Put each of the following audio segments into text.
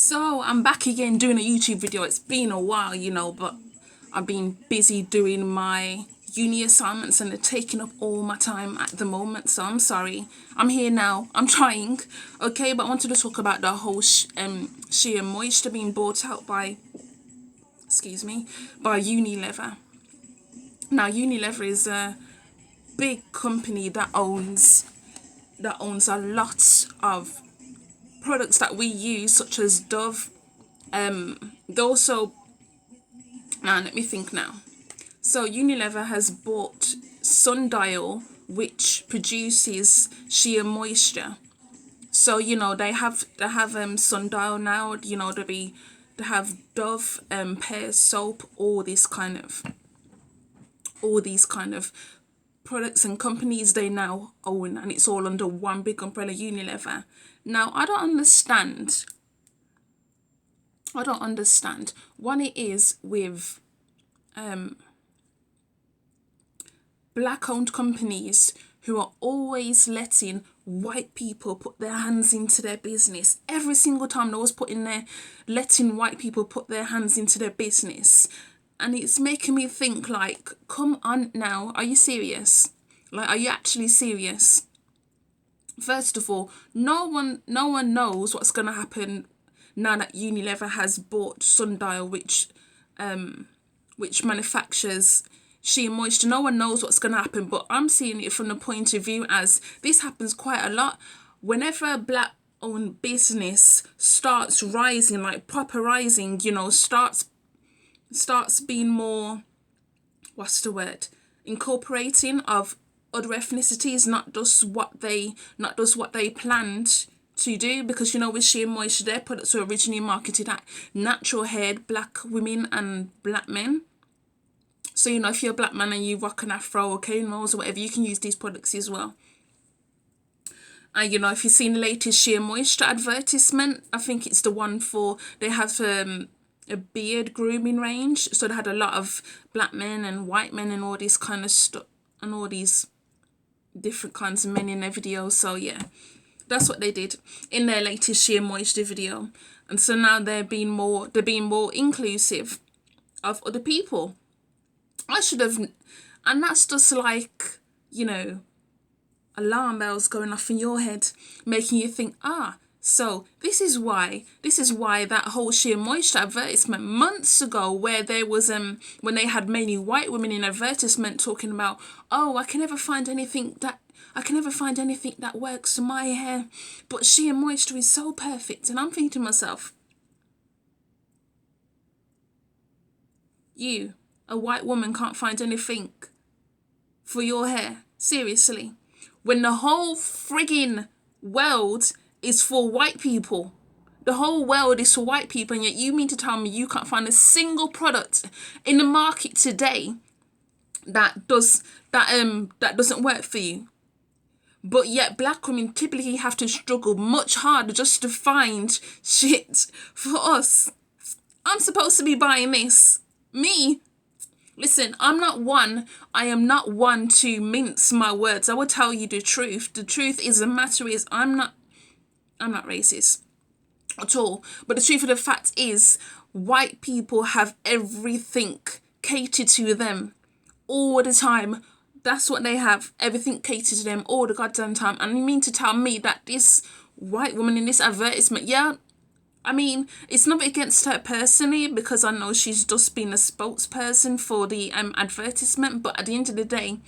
So I'm back again doing a YouTube video. It's been a while, but I've been busy doing my uni assignments and they're taking up all my time at the moment. So I'm sorry. I'm here now. I'm trying. Okay, but I wanted to talk about the whole Shea Moisture being bought out by, by Unilever. Now Unilever is a big company that owns a lot of products that we use, such as Dove. They also, now let me think now. So Unilever has bought Sundial, which produces Shea Moisture. So they have Sundial now. They have Dove, Pear soap, all these kind of products and companies they now own, and it's all under one big umbrella, Unilever. Now I don't understand what it is with black owned companies who are always letting white people put their hands into their business. Every single time they was letting white people put their hands into their business. And it's making me think, like, come on now, are you serious? Like, are you actually serious? First of all, no one knows what's gonna happen now that Unilever has bought Sundial, which manufactures Shea Moisture. No one knows what's gonna happen, but I'm seeing it from the point of view as this happens quite a lot. Whenever a black owned business starts rising, like proper rising, starts being more, what's the word, incorporating of other ethnicities, not just what they planned to do. Because with Shea Moisture, their products were originally marketed at natural haired black women and black men. So if you're a black man and you rock an afro or cane rolls or whatever, you can use these products as well. And if you've seen the latest Shea Moisture advertisement, I think it's the one they have a beard grooming range. So they had a lot of black men and white men and all this kind of stuff, and all these different kinds of men in their videos. So yeah, that's what they did in their latest Shea Moisture video. And so now they're being more inclusive of other people. And that's just like, alarm bells going off in your head, making you think, so this is why that whole Shea Moisture advertisement months ago, where there was when they had mainly white women in advertisement talking about, I can never find anything that works for my hair, but Shea Moisture is so perfect. And I'm thinking to myself, you, a white woman, can't find anything for your hair? Seriously? When the whole friggin' world is for white people. The whole world is for white people, and yet you mean to tell me you can't find a single product in the market today that doesn't work for you? But yet black women typically have to struggle much harder just to find shit for us. I'm supposed to be buying this. Me? Listen, I am not one to mince my words. I will tell you the truth. The truth is, the matter is, I'm not racist at all. But the truth of the fact is, white people have everything catered to them all the time. That's what they have. Everything catered to them all the goddamn time. And you mean to tell me that this white woman in this advertisement, it's not against her personally, because I know she's just been a spokesperson for the advertisement. But at the end of the day,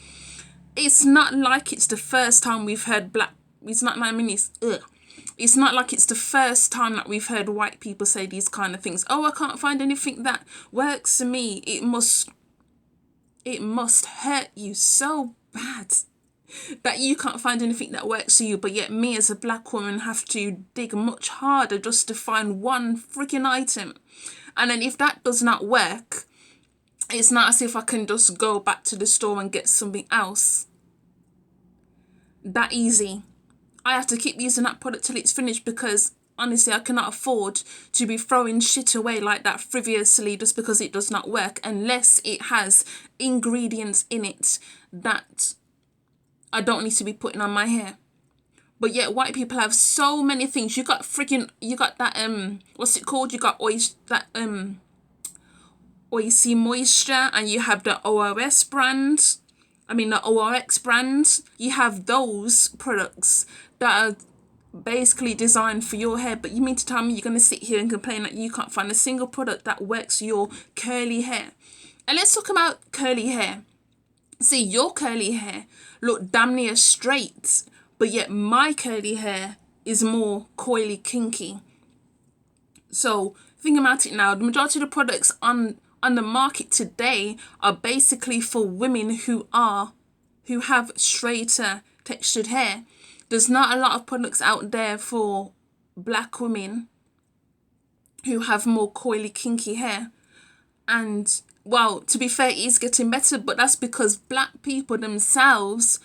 it's not like it's the first time we've heard It's not like it's the first time that we've heard white people say these kind of things. I can't find anything that works for me. It must hurt you so bad that you can't find anything that works for you, but yet me as a black woman have to dig much harder just to find one freaking item. And then if that does not work, it's not as if I can just go back to the store and get something else. That easy. I have to keep using that product till it's finished, because honestly, I cannot afford to be throwing shit away like that frivolously just because it does not work, unless it has ingredients in it that I don't need to be putting on my hair. But yet white people have so many things. You got that what's it called? You got Oisy Moisture, and you have the ORS brand. I mean the ORX brand. You have those products that are basically designed for your hair. But you mean to tell me you're going to sit here and complain that you can't find a single product that works your curly hair? And let's talk about curly hair. See, your curly hair look damn near straight, but yet my curly hair is more coily, kinky. So think about it now. The majority of the products on the market today are basically for women who have straighter textured hair. There's not a lot of products out there for black women who have more coily, kinky hair. And well, to be fair, it is getting better, but that's because black people themselves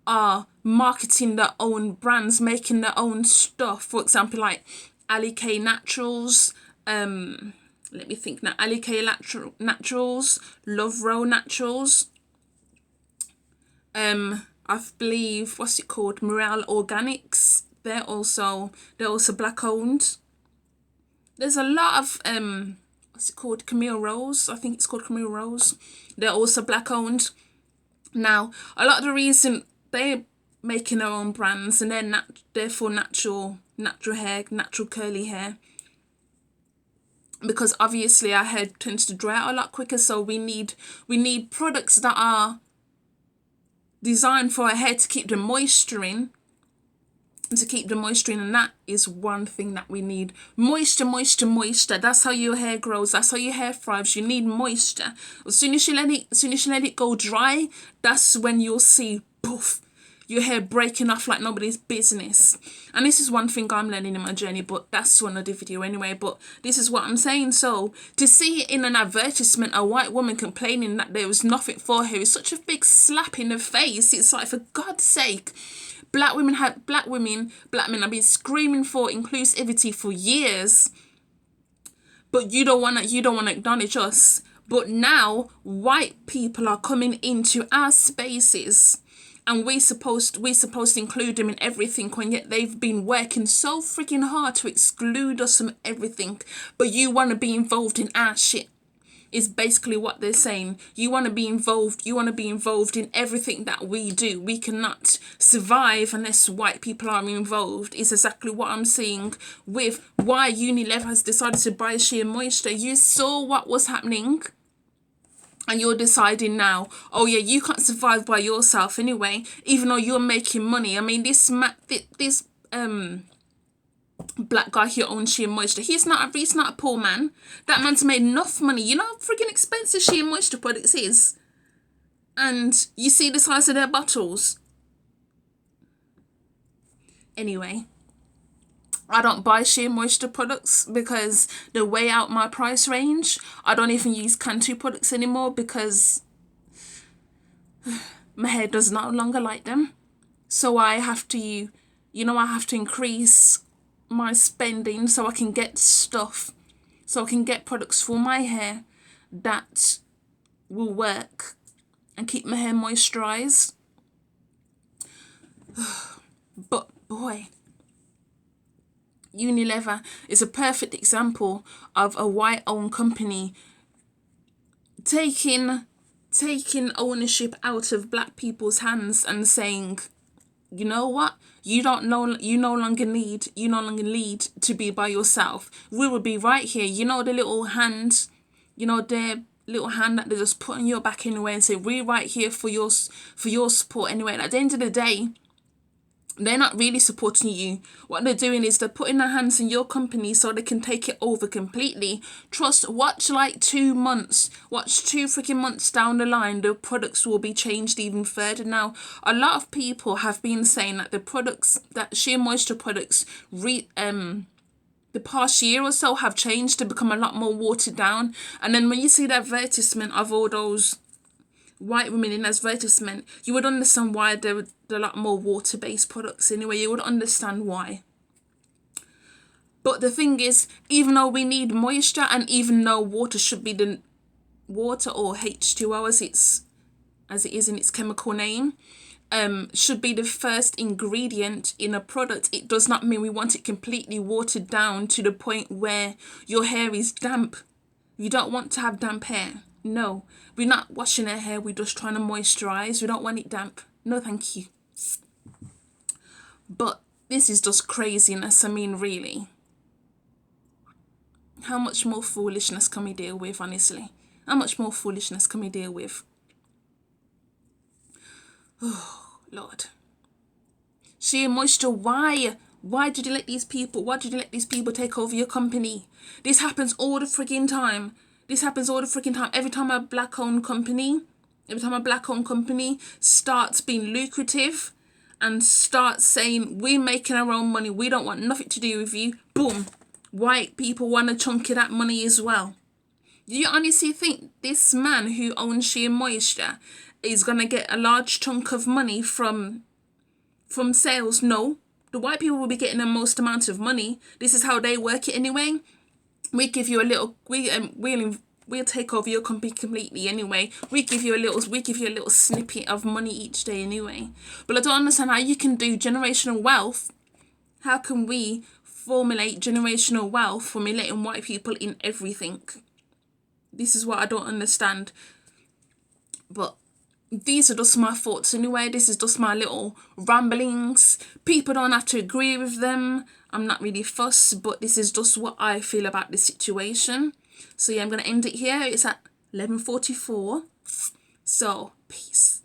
are marketing their own brands, making their own stuff. For example, like Ali K Naturals, let me think now, Ali K Naturals, Love Row Naturals, I believe, what's it called, Morale Organics. They're also black owned. There's a lot of what's it called, Camille Rose, I think it's called Camille Rose. They're also black owned. Now, a lot of the reason they're making their own brands, and they're for natural hair, natural curly hair, because obviously our hair tends to dry out a lot quicker, so we need products that are designed for our hair to keep the moisture in, and that is one thing that we need. Moisture. That's how your hair grows. That's how your hair thrives. You need moisture. As soon as you let it go dry, that's when you'll see poof, your hair breaking off like nobody's business. And this is one thing I'm learning in my journey, but that's another video anyway. But this is what I'm saying. So to see in an advertisement a white woman complaining that there was nothing for her is such a big slap in the face. It's like, for God's sake. Black men have been screaming for inclusivity for years, but you don't want to acknowledge us. But now white people are coming into our spaces, and we're supposed to include them in everything, when yet they've been working so freaking hard to exclude us from everything. But you want to be involved in our shit, is basically what they're saying. You want to be involved in everything that we do. We cannot survive unless white people are involved, is exactly what I'm seeing with why Unilever has decided to buy Shea Moisture. You saw what was happening, and you're deciding now, oh yeah, you can't survive by yourself anyway, even though you're making money. I mean, this black guy who owns Shea Moisture, he's not a poor man. That man's made enough money. You know how freaking expensive Shea Moisture products is, and you see the size of their bottles. Anyway, I don't buy Shea Moisture products because they're way out my price range. I don't even use Cantu products anymore because my hair does no longer like them. So I have to, increase my spending so I can get products for my hair that will work and keep my hair moisturized. But boy, Unilever is a perfect example of a white-owned company taking ownership out of black people's hands and saying, you know what? You no longer need to be by yourself. We will be right here. You know, the little hand, their little hand that they just put on your back anyway, and say, we're right here for your support anyway. And at the end of the day, they're not really supporting you. What they're doing is they're putting their hands in your company so they can take it over completely. Watch 2 months. Watch 2 freaking months down the line, the products will be changed even further. Now, a lot of people have been saying that that Shea Moisture products, the past year or so have changed to become a lot more watered down. And then when you see the advertisement of all those white women in advertisement, you would understand why they're a lot more water-based products anyway. You would understand why. But the thing is, even though we need moisture, and even though water should be the water, or H2O as it is in its chemical name, should be the first ingredient in a product, it does not mean we want it completely watered down to the point where your hair is damp. You don't want to have damp hair. No, we're not washing our hair, we're just trying to moisturize. We don't want it damp. No, thank you. But this is just craziness. I mean, really. How much more foolishness can we deal with, honestly? How much more foolishness can we deal with? Oh, Lord. Shea Moisture, why? Why did you let these people take over your company? This happens all the freaking time. Every time a black-owned company starts being lucrative and starts saying, we're making our own money, we don't want nothing to do with you, boom, white people want a chunk of that money as well. Do you honestly think this man who owns Shea Moisture is going to get a large chunk of money from sales? No. The white people will be getting the most amount of money. This is how they work it anyway. We give you a little, we'll take over your company completely anyway. We give you a little snippet of money each day anyway. But I don't understand how you can do generational wealth. How can we formulate generational wealth when we're letting white people in everything? This is what I don't understand. But these are just my thoughts anyway. This is just my little ramblings. People don't have to agree with them. I'm not really fussed, but this is just what I feel about this situation. So yeah, I'm going to end it here. It's at 11:44. So, peace.